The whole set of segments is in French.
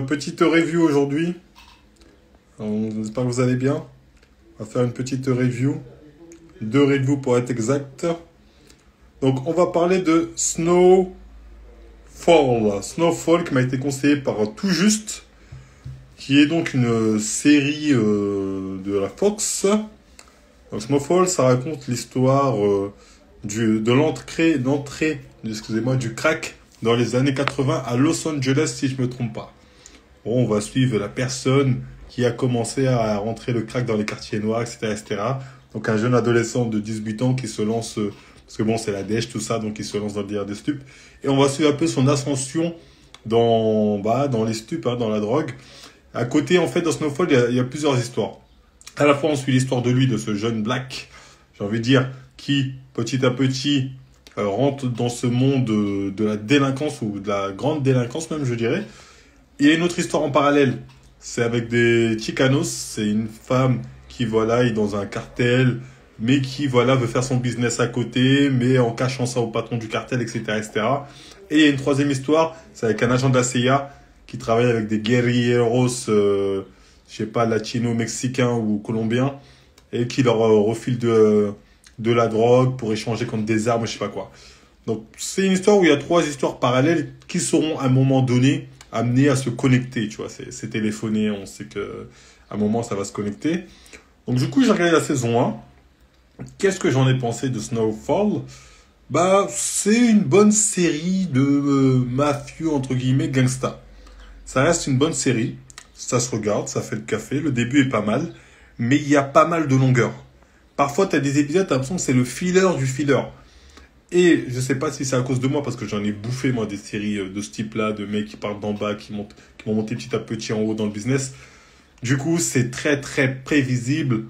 Petite review aujourd'hui. J'espère que vous allez bien. On va faire une petite review. Deux reviews pour être exact. Donc, on va parler de Snowfall. Snowfall qui m'a été conseillé par Tout Juste, qui est donc une série de la Fox. Donc, Snowfall, ça raconte l'histoire de l'entrée, excusez-moi, du crack dans les années 80 à Los Angeles, si je me trompe pas. Bon, on va suivre la personne qui a commencé à rentrer le crack dans les quartiers noirs, etc., etc. Donc, un jeune adolescent de 18 ans qui se lance, parce que bon, c'est la dèche, tout ça, donc il se lance dans le délire des stupes. Et on va suivre un peu son ascension dans les stupes, hein, dans la drogue. À côté, en fait, dans Snowfall, il y a plusieurs histoires. À la fois, on suit l'histoire de lui, de ce jeune black, j'ai envie de dire, qui, petit à petit, rentre dans ce monde de la délinquance, ou de la grande délinquance même, je dirais. Il y a une autre histoire en parallèle. C'est avec des Chicanos. C'est une femme qui, voilà, est dans un cartel, mais qui, voilà, veut faire son business à côté, mais en cachant ça au patron du cartel, etc., etc. Et il y a une troisième histoire. C'est avec un agent de la CIA qui travaille avec des guerrilleros, je sais pas, latino-mexicains ou colombiens, et qui leur refile de la drogue pour échanger contre des armes, je sais pas quoi. Donc, c'est une histoire où il y a trois histoires parallèles qui seront à un moment donné amenées à se connecter, tu vois. C'est téléphoné, on sait que à un moment ça va se connecter. Donc, du coup, j'ai regardé la saison 1. Qu'est-ce que j'en ai pensé de Snowfall? Bah, c'est une bonne série de mafieux, entre guillemets, gangsta. Ça reste une bonne série. Ça se regarde, ça fait le café. Le début est pas mal. Mais il y a pas mal de longueur. Parfois, tu as des épisodes, tu as l'impression que c'est le filler du filler. Et je sais pas si c'est à cause de moi, parce que j'en ai bouffé, moi, des séries de ce type-là, de mecs qui partent d'en bas, qui m'ont monté petit à petit en haut dans le business. Du coup, c'est très, très prévisible.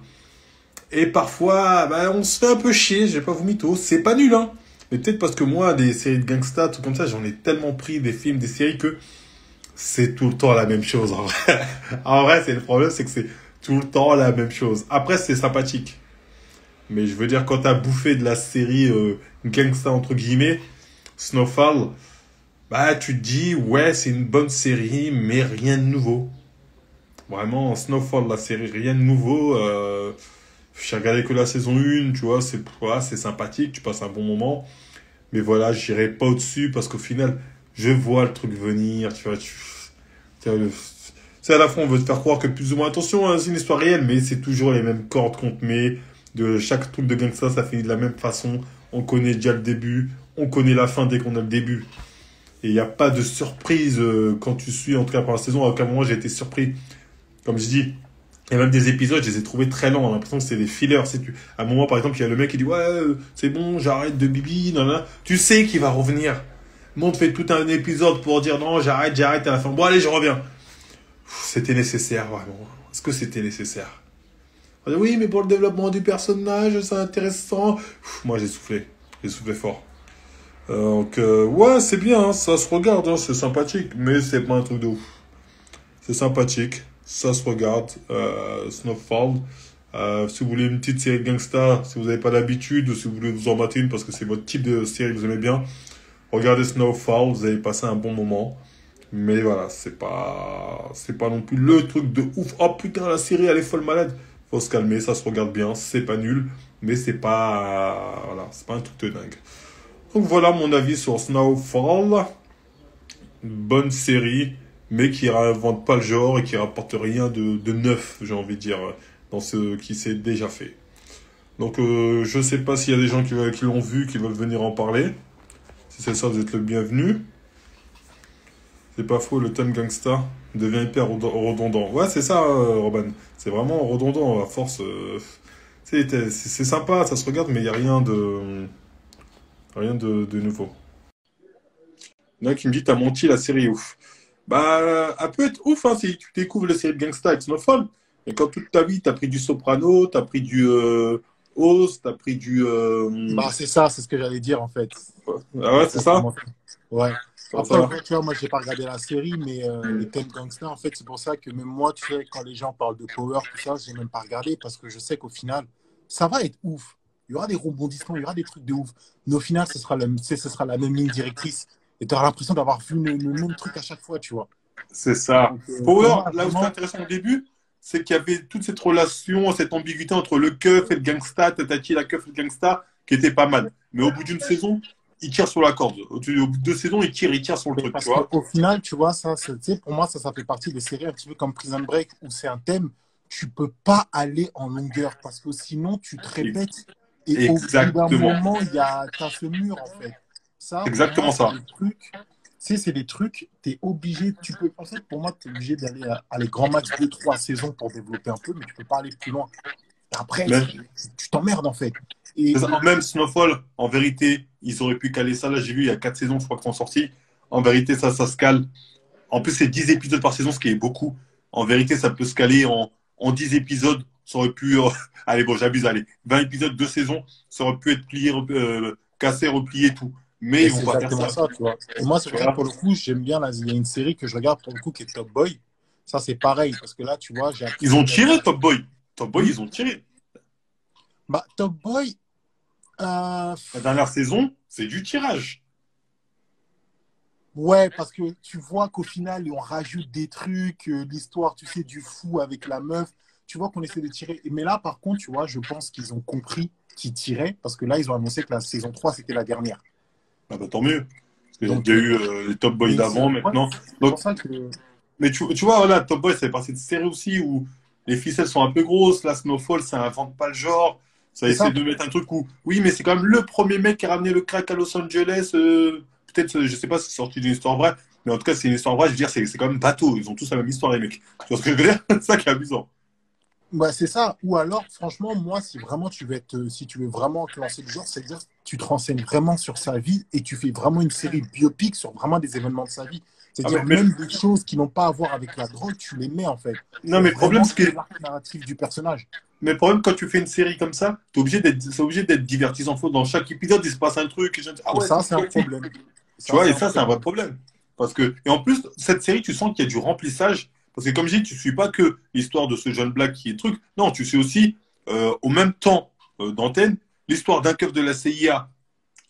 Et parfois, bah, on se fait un peu chier, j'ai pas vous mytho. C'est pas nul, hein. Mais peut-être parce que moi, des séries de gangsta, tout comme ça, j'en ai tellement pris des films, des séries que c'est tout le temps la même chose, en vrai. En vrai, c'est le problème, c'est que c'est tout le temps la même chose. Après, c'est sympathique. Mais je veux dire, quand t'as bouffé de la série gangsta, entre guillemets, Snowfall, bah, tu te dis, ouais, c'est une bonne série, mais rien de nouveau. Vraiment, Snowfall, la série, rien de nouveau. J'ai regardé que la saison 1, tu vois, c'est sympathique, tu passes un bon moment. Mais voilà, j'irai pas au-dessus parce qu'au final, je vois le truc venir, tu vois. C'est à la fois, on veut te faire croire que plus ou moins, attention, hein, c'est une histoire réelle, mais c'est toujours les mêmes cordes qu'on te met. De chaque truc de gangsta, ça finit de la même façon. On connaît déjà le début, on connaît la fin dès qu'on a le début. Et il n'y a pas de surprise quand tu suis, en tout cas pour la saison. À aucun moment, j'ai été surpris. Comme je dis, il y a même des épisodes, je les ai trouvés très lents. On a l'impression que c'est des fillers. À un moment, par exemple, il y a le mec qui dit ouais, c'est bon, j'arrête de bibi. Non, non. Tu sais qu'il va revenir. Le monde fait tout un épisode pour dire non, j'arrête à la fin. Bon, allez, je reviens. C'était nécessaire, vraiment. Est-ce que c'était nécessaire? On dit, oui, mais pour le développement du personnage, c'est intéressant. Moi, j'ai soufflé. J'ai soufflé fort. Donc, ouais, c'est bien, hein, ça se regarde, hein, c'est sympathique, mais c'est pas un truc de ouf. C'est sympathique, ça se regarde. Snowfall. Si vous voulez une petite série de gangsta, si vous n'avez pas l'habitude, ou si vous voulez vous en mater une parce que c'est votre type de série que vous aimez bien, regardez Snowfall, vous allez passer un bon moment. Mais voilà, c'est pas non plus le truc de ouf. Oh putain, la série, elle est folle malade. Faut se calmer, ça se regarde bien, c'est pas nul, mais voilà, c'est pas un truc de dingue. Donc voilà mon avis sur Snowfall. Bonne série, mais qui réinvente pas le genre et qui rapporte rien de neuf, j'ai envie de dire, dans ce qui s'est déjà fait. Donc je sais pas s'il y a des gens qui l'ont vu, qui veulent venir en parler. Si c'est ça, vous êtes le bienvenu. C'est pas faux, le thème gangsta devient hyper redondant. Ouais, c'est ça, Robin. C'est vraiment redondant à force. C'est sympa, ça se regarde, mais il n'y a rien de nouveau. Il y en a qui me dit, t'as menti, la série est ouf. Bah, elle peut être ouf hein, si tu découvres la série de gangsta avec Snowfall. Mais quand toute ta vie, t'as pris du Soprano, t'as pris du Oz, t'as pris du. Bah, c'est ça, c'est ce que j'allais dire en fait. Ah ouais, c'est ça? Exactement. Ouais. Comme Après, ça. encore, tu vois, moi, j'ai pas regardé la série, mais les thèmes gangsters, en fait, c'est pour ça que même moi, tu sais, quand les gens parlent de Power, tout ça, j'ai même pas regardé parce que je sais qu'au final, ça va être ouf. Il y aura des rebondissements, il y aura des trucs de ouf. Mais au final, tu sais, ce sera la même ligne directrice et tu auras l'impression d'avoir vu le même truc à chaque fois, tu vois. C'est ça. Donc, pour Power, moi, là où c'est vraiment, intéressant au début, c'est qu'il y avait toute cette relation, cette ambiguïté entre le keuf et le gangsta, Tatati, la keuf et le gangsta, qui était pas mal. Mais au bout d'une saison, il tire sur la corde. Au bout de 2 saisons, il tire sur le mais truc, tu parce vois. qu'au final, tu vois, tu sais, pour moi, ça fait partie des séries un petit peu comme Prison Break où c'est un thème, tu peux pas aller en longueur parce que sinon, tu te Ex- répètes et au bout d'un Exactement. moment, t'as ce mur en fait. Ça, C'est pour moi, exactement ça. c'est des trucs, t'es obligé, tu peux, en fait, pour moi, tu es obligé d'aller à les grands max 2, 3 saisons pour développer un peu, mais tu peux pas aller plus loin. Et après, Mais tu t'emmerdes en fait. Et, c'est ça. Même Snowfall, en vérité, ils auraient pu caler ça. Là, j'ai vu, il y a 4 saisons, je crois, qui sont sorties. En vérité, ça se cale. En plus, c'est 10 épisodes par saison, ce qui est beaucoup. En vérité, ça peut se caler en 10 épisodes. Ça aurait pu. Allez, bon, j'abuse, allez. 20 épisodes, 2 saisons, ça aurait pu être plié, cassé, replié, tout. Mais et ils vont c'est pas faire exactement ça. ça, tu vois. Et moi, c'est Tu pour ça que vois. pour le coup, j'aime bien, là, il y a une série que je regarde pour le coup qui est Top Boy. Ça, c'est pareil, parce que là, tu vois, j'ai appris Ils ont qu'il y avait. tiré Top Boy. Top Boy, Hmm. ils ont tiré. Bah, Top Boy, euh, La dernière saison, c'est du tirage. ouais, parce que tu vois qu'au final, on rajoute des trucs, l'histoire, tu sais, du fou avec la meuf. Tu vois qu'on essaie de tirer. Mais là, par contre, tu vois, je pense qu'ils ont compris qu'ils tiraient, parce que là, ils ont annoncé que la saison 3 c'était la dernière. Ah bah, tant mieux. Parce qu'il y a Donc, déjà eu les Top Boys mais c'est d'avant, ouais, maintenant. c'est pour Donc, ça que. mais tu vois, voilà, Top Boy, ça fait partie de série aussi où les ficelles sont un peu grosses. Là, Snowfall, ça invente pas le genre. Ça C'est essaie ça. de mettre un truc où, oui, mais c'est quand même le premier mec qui a ramené le crack à Los Angeles. Peut-être, je sais pas si c'est sorti d'une histoire vraie, mais en tout cas, c'est une histoire vraie. Je veux dire, c'est quand même bateau. Ils ont tous la même histoire, les mecs. Tu vois ce que je veux dire? C'est ça qui est amusant. Bah, c'est ça. Ou alors, franchement, moi, si vraiment si tu veux vraiment te lancer du genre, c'est-à-dire tu te renseignes vraiment sur sa vie et tu fais vraiment une série biopic sur vraiment des événements de sa vie. Ah, C'est-à-dire même des choses qui n'ont pas à voir avec la drogue, tu les mets en fait non, pour mais le problème, vraiment c'est créer que l'arc narratif du personnage. Mais le problème, quand tu fais une série comme ça, c'est obligé d'être divertissant. Faut, dans chaque épisode, il se passe un truc. Et je me dis, ah Et ouais, ça, c'est c'est un sympathique. problème. Tu Ça, vois, c'est et un ça, c'est un vrai problème. problème. Et en plus, cette série, tu sens qu'il y a du remplissage. Parce que comme je dis, tu suis pas que l'histoire de ce jeune black qui est truc. Non, tu suis aussi, au même temps d'antenne, l'histoire d'un keuf de la CIA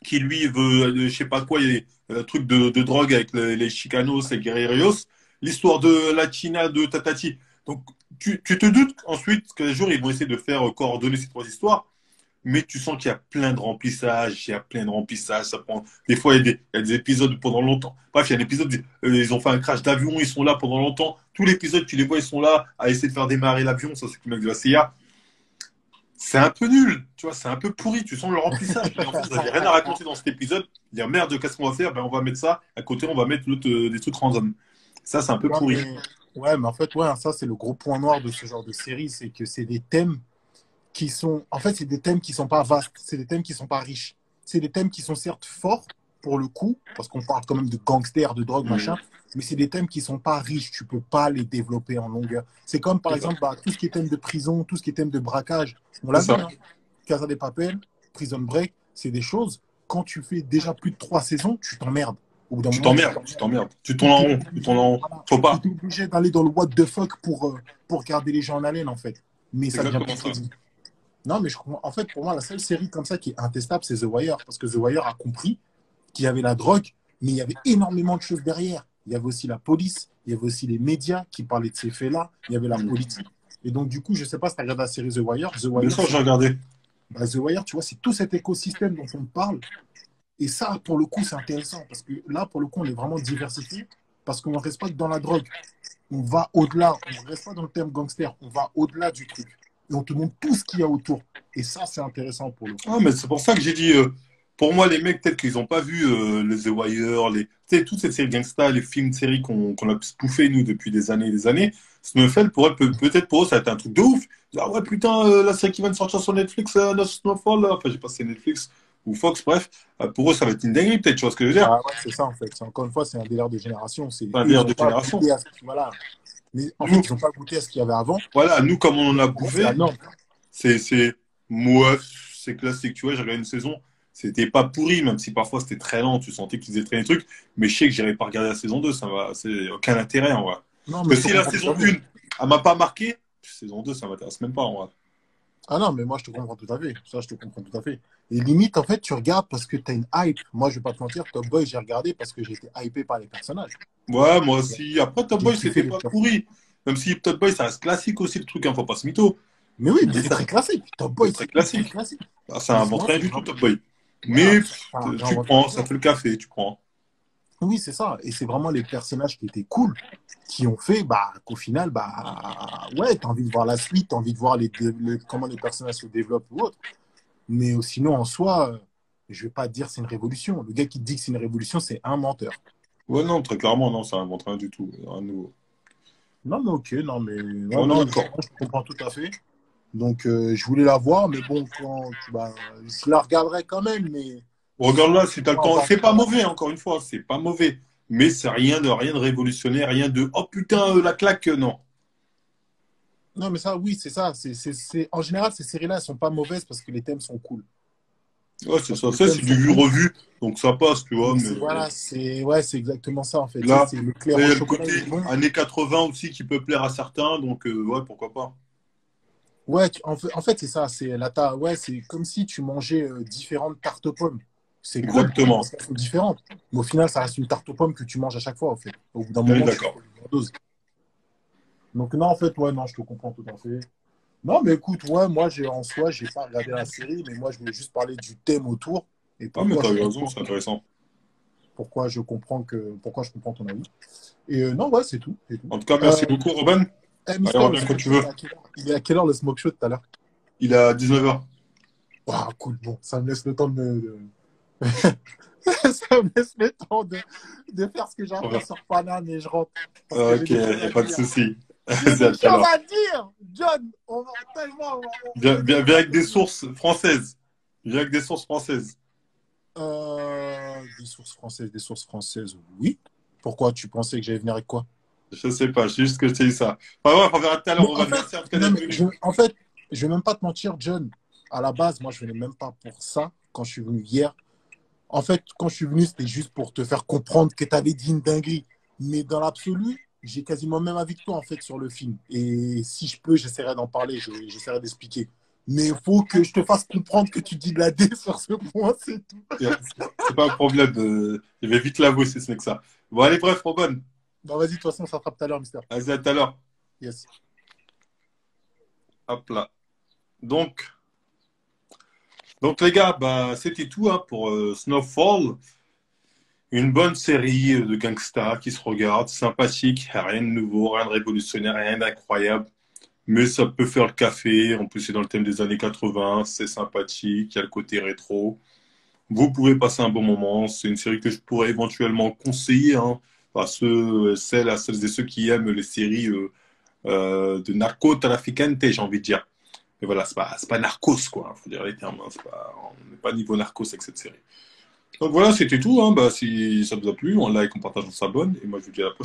qui, lui, veut, je sais pas quoi, il y a un truc de drogue avec les Chicanos et Guerreros. L'histoire de la China de Tatati. Donc, tu te doutes ensuite qu'un jour, ils vont essayer de faire coordonner ces 3 histoires, mais tu sens qu'il y a plein de remplissage, il y a plein de remplissage, ça prend. Des fois, il y a des épisodes pendant longtemps. Bref, il y a un épisode, ils ont fait un crash d'avion, ils sont là pendant longtemps. Tout l'épisode, tu les vois, ils sont là à essayer de faire démarrer l'avion, ça c'est le mec de la CIA. C'est un peu nul, tu vois, c'est un peu pourri, tu sens le remplissage. Et en fait, vous n'avez rien à raconter dans cet épisode. Dire merde, qu'est-ce qu'on va faire? Ben, on va mettre ça. À côté, on va mettre des trucs random. Ça, c'est un peu Ouais, pourri. mais en fait, ouais, ça, c'est le gros point noir de ce genre de série, c'est que c'est des thèmes qui sont, en fait, c'est des thèmes qui sont pas vastes, c'est des thèmes qui sont pas riches. C'est des thèmes qui sont certes forts pour le coup, parce qu'on parle quand même de gangsters, de drogue, machin, Mmh. mais c'est des thèmes qui sont pas riches. Tu peux pas les développer en longueur. C'est comme par C'est ça. exemple bah, tout ce qui est thème de prison, tout ce qui est thème de braquage. On C'est l'a vu, ça. hein. Casa de Papel, Prison Break, c'est des choses. Quand tu fais déjà plus de 3 saisons, tu t'emmerdes. Au bout d'un Tu moment, tu t'emmerdes, tu t'emmerdes. t'emmerdes. Tu Ou tournes en tu es rond, tu tournes en obligé, rond. voilà, Faut ou pas. t'es obligé d'aller dans le what the fuck pour garder les gens en haleine, en fait. Mais C'est ça devient exactement plus ça. crédible. Non, mais en fait, pour moi, la seule série comme ça qui est intestable, c'est The Wire. Parce que The Wire a compris qu'il y avait la drogue, mais il y avait énormément de choses derrière. Il y avait aussi la police, il y avait aussi les médias qui parlaient de ces faits-là, il y avait la Mmh. politique. Et donc, du coup, je ne sais pas si tu as regardé la série The Wire. The Bien Wire, sûr, j'ai regardé. The Wire, tu vois, c'est tout cet écosystème dont on parle. Et ça, pour le coup, c'est intéressant. Parce que là, pour le coup, on est vraiment diversifié. Parce qu'on ne reste pas que dans la drogue. On va au-delà. On ne reste pas dans le terme gangster. On va au-delà du truc. Et on te montre tout ce qu'il y a autour. Et ça, c'est intéressant pour le coup. Ah, mais c'est pour ça que j'ai dit, pour moi, les mecs, peut-être qu'ils n'ont pas vu les The Wire, tu sais, toute cette série gangsta, les films, séries qu'on a spouffé, nous, depuis des années et des années. Snowfall, pour eux, peut-être pour eux, ça va être un truc de ouf. Ils disent, ah ouais, putain, la série qui vient de sortir sur Netflix, Snowfall, là. Enfin, j'ai pas si c'est Netflix ou Fox, bref. Pour eux, ça va être une dinguerie, peut-être, tu vois ce que je veux dire? Bah ouais, c'est ça en fait. Encore une fois, c'est un délire de génération. C'est un Eux, ils délire n'ont de pas génération. goûté à ce qu'il voilà. Mais en fait, Nous, ils n'ont pas goûté à ce qu'il y avait avant. voilà, nous, comme on en a Pour eux, c'est la bouffé, norme. c'est, moi, c'est classique, tu vois, j'ai regardé une saison, c'était pas pourri, même si parfois c'était très lent, tu sentais qu'ils faisaient traîner des trucs, mais je sais que j'irai pas regarder la saison 2, ça va, c'est aucun intérêt, en vrai. Non, Que mais je te si la comprends saison totalement. 1, elle m'a pas marqué, saison 2, ça m'intéresse même pas, en vrai. Ah non, mais moi, je te comprends tout à fait. Ça, je te comprends tout à fait. Et limite, en fait, tu regardes parce que tu as une hype. Moi, je vais pas te mentir, Top Boy, j'ai regardé parce que j'ai été hypé par les personnages. Ouais, moi aussi. Après, Top J'ai Boy, kiffé c'était les pas personnages. pourri. Même si Top Boy, ça reste classique aussi, le truc, hein, faut pas se mytho. Mais oui, mais Mais c'est ça, très classique. Top c'est Boy, très c'est ultra classique. classique. Ah, ça Mais invente moi, rien c'est du tout, vraiment. Top Boy. Voilà, Mais ça tu réinvente prends, ça rien. fait le café, tu prends. Oui, c'est ça. Et c'est vraiment les personnages qui étaient cool, qui ont fait bah, qu'au final, bah, ouais, tu as envie de voir la suite, tu as envie de voir comment les personnages se développent ou autre. Mais sinon, en soi, je vais pas te dire c'est une révolution. Le gars qui te dit que c'est une révolution, c'est un menteur. Ouais, non, très clairement, non, ça invente rien du tout. Rien de nouveau. Non, mais ok, non, mais ouais, On est non, d'accord. je comprends tout à fait. Donc, je voulais la voir, mais bon, bah, je la regarderai quand même, mais Regarde sans là, si t'as le forcément temps. avoir C'est pas la mauvais, encore une fois, c'est pas mauvais. Mais c'est rien de révolutionnaire, rien de oh putain, la claque, non. Non, mais ça, oui, c'est ça. En général, ces séries-là, elles sont pas mauvaises parce que les thèmes sont cool. Ouais, c'est Parce ça, que les ça thèmes c'est du sont vu cool. revu, donc ça passe, tu vois, Mais mais voilà, c'est exactement ça, en fait. Tu sais, là, c'est là, l'éclair il au y a le chocolat, côté il est bon. années 80 aussi qui peut plaire à certains, donc ouais, pourquoi pas. Ouais, en fait, c'est ça. Ouais, c'est comme si tu mangeais différentes tartes aux pommes. C'est cool parce Exactement. qu'elles sont différentes. Mais au final, ça reste une tarte aux pommes que tu manges à chaque fois, en fait. Au bout d'un On est moment, tu d'accord. fais une dose. Donc, non, en fait, ouais, non, je te comprends tout à fait. Non, mais écoute, ouais, moi, en soi, j'ai pas regardé la série, mais moi, je voulais juste parler du thème autour et Ah, mais pourquoi t'as je eu raison, comprends, c'est intéressant. pourquoi je comprends ton avis. Et non, ouais, c'est tout, c'est tout. En tout cas, merci beaucoup, Robin. Allez, Mister, le reviens quand smoke tu show, veux. il est à quelle heure le smoke show tout à l'heure? Il a 19h. Ah, cool, bon, ça me laisse le temps ça me laisse le temps de faire ce que j'ai à faire sur Paname et je rentre. Parce que j'ai Ok, des choses à pas de dire. souci. J'ai C'est à des tout à choses l'heure. à dire, John. On va tellement. Viens, J'ai des viens, choses viens à avec te des dire. sources françaises. Viens avec des sources françaises. Des sources françaises, oui. Pourquoi tu pensais que j'allais venir avec quoi? Je sais pas, c'est juste que je t'ai dit ça. Enfin, ouais, on verra tout à l'heure, Mais en Robin. fait, Merci en tout cas non, d'être mais venu. en fait, je vais même pas te mentir, John. À la base, moi, je venais même pas pour ça quand je suis venu hier. En fait, quand je suis venu, c'était juste pour te faire comprendre que tu avais dit une dinguerie. Mais dans l'absolu, j'ai quasiment même avis que toi, en fait, sur le film. Et si je peux, j'essaierai d'en parler, j'essaierai d'expliquer. Mais il faut que je te fasse comprendre que tu dis de la D sur ce point, c'est tout. C'est pas un problème. Je vais vite l'avouer si ce n'est que ça. Bon, allez, bref, Robin. Bon, vas-y, de toute façon, on s'attrape tout à l'heure, Mister. Vas-y, à tout à l'heure. Yes. Hop là. Donc, donc les gars, bah, c'était tout hein, pour Snowfall. Une bonne série de gangsters qui se regarde, sympathique, rien de nouveau, rien de révolutionnaire, rien d'incroyable. Mais ça peut faire le café. En plus, c'est dans le thème des années 80. C'est sympathique. Il y a le côté rétro. Vous pouvez passer un bon moment. C'est une série que je pourrais éventuellement conseiller hein, à celles et ceux qui aiment les séries de narco-traficante, j'ai envie de dire. Mais voilà, c'est pas Narcos, quoi. Faut dire les termes. Hein, on n'est pas niveau Narcos avec cette série. Donc voilà, c'était tout. Hein. Bah, si ça vous a plu, on like, on partage, on s'abonne. Et moi, je vous dis à la prochaine.